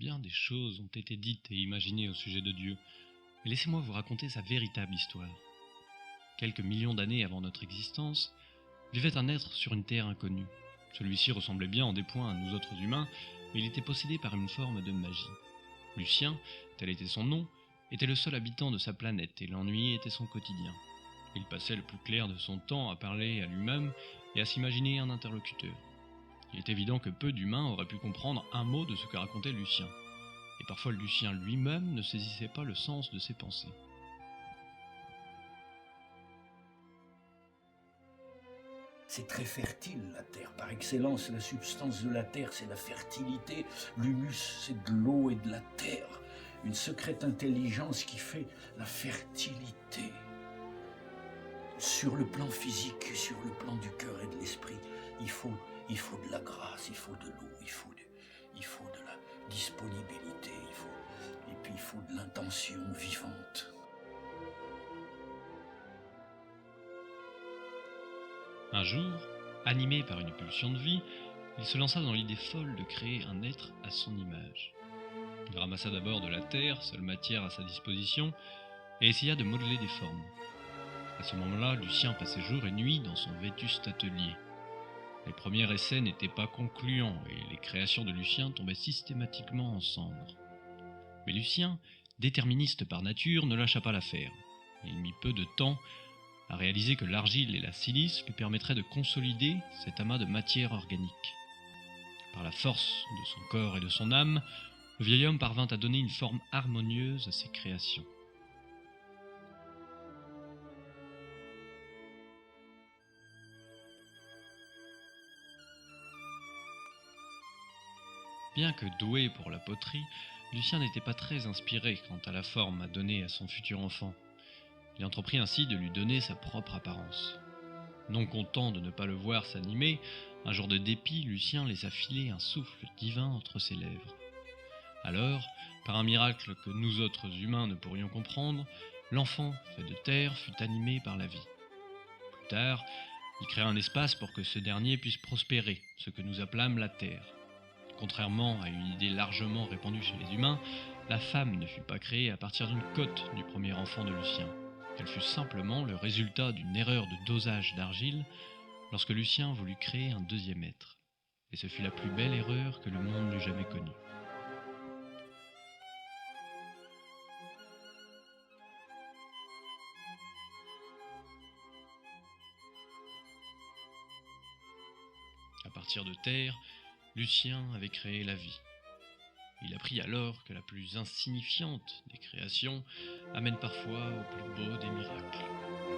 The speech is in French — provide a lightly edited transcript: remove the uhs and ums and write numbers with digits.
bien des choses ont été dites et imaginées au sujet de Dieu, mais laissez-moi vous raconter sa véritable histoire. Quelques millions d'années avant notre existence, vivait un être sur une terre inconnue. Celui-ci ressemblait bien en des points à nous autres humains, mais il était possédé par une forme de magie. Lucien, tel était son nom, était le seul habitant de sa planète et l'ennui était son quotidien. Il passait le plus clair de son temps à parler à lui-même et à s'imaginer un interlocuteur. Il est évident que peu d'humains auraient pu comprendre un mot de ce que racontait Lucien. Et parfois Lucien lui-même ne saisissait pas le sens de ses pensées. C'est très fertile, la terre. Par excellence, la substance de la terre, c'est la fertilité. L'humus, c'est de l'eau et de la terre. Une secrète intelligence qui fait la fertilité. Sur le plan physique, sur le plan du cœur et de l'esprit, il faut de la grâce, il faut de l'eau, il faut de la disponibilité, et puis il faut de l'intention vivante. Un jour, animé par une pulsion de vie, il se lança dans l'idée folle de créer un être à son image. Il ramassa d'abord de la terre, seule matière à sa disposition, et essaya de modeler des formes. À ce moment-là, Lucien passait jour et nuit dans son vétuste atelier. Les premiers essais n'étaient pas concluants et les créations de Lucien tombaient systématiquement en cendres. Mais Lucien, déterministe par nature, ne lâcha pas l'affaire. Il mit peu de temps à réaliser que l'argile et la silice lui permettraient de consolider cet amas de matière organique. Par la force de son corps et de son âme, le vieil homme parvint à donner une forme harmonieuse à ses créations. Bien que doué pour la poterie, Lucien n'était pas très inspiré quant à la forme à donner à son futur enfant. Il entreprit ainsi de lui donner sa propre apparence. Non content de ne pas le voir s'animer, un jour de dépit, Lucien laissa filer un souffle divin entre ses lèvres. Alors, par un miracle que nous autres humains ne pourrions comprendre, l'enfant fait de terre fut animé par la vie. Plus tard, il créa un espace pour que ce dernier puisse prospérer, ce que nous appelâmes la terre. Contrairement à une idée largement répandue chez les humains, la femme ne fut pas créée à partir d'une côte du premier enfant de Lucien. Elle fut simplement le résultat d'une erreur de dosage d'argile lorsque Lucien voulut créer un deuxième être. Et ce fut la plus belle erreur que le monde n'eût jamais connue. À partir de terre, Lucien avait créé la vie. Il apprit alors que la plus insignifiante des créations amène parfois au plus beau des miracles.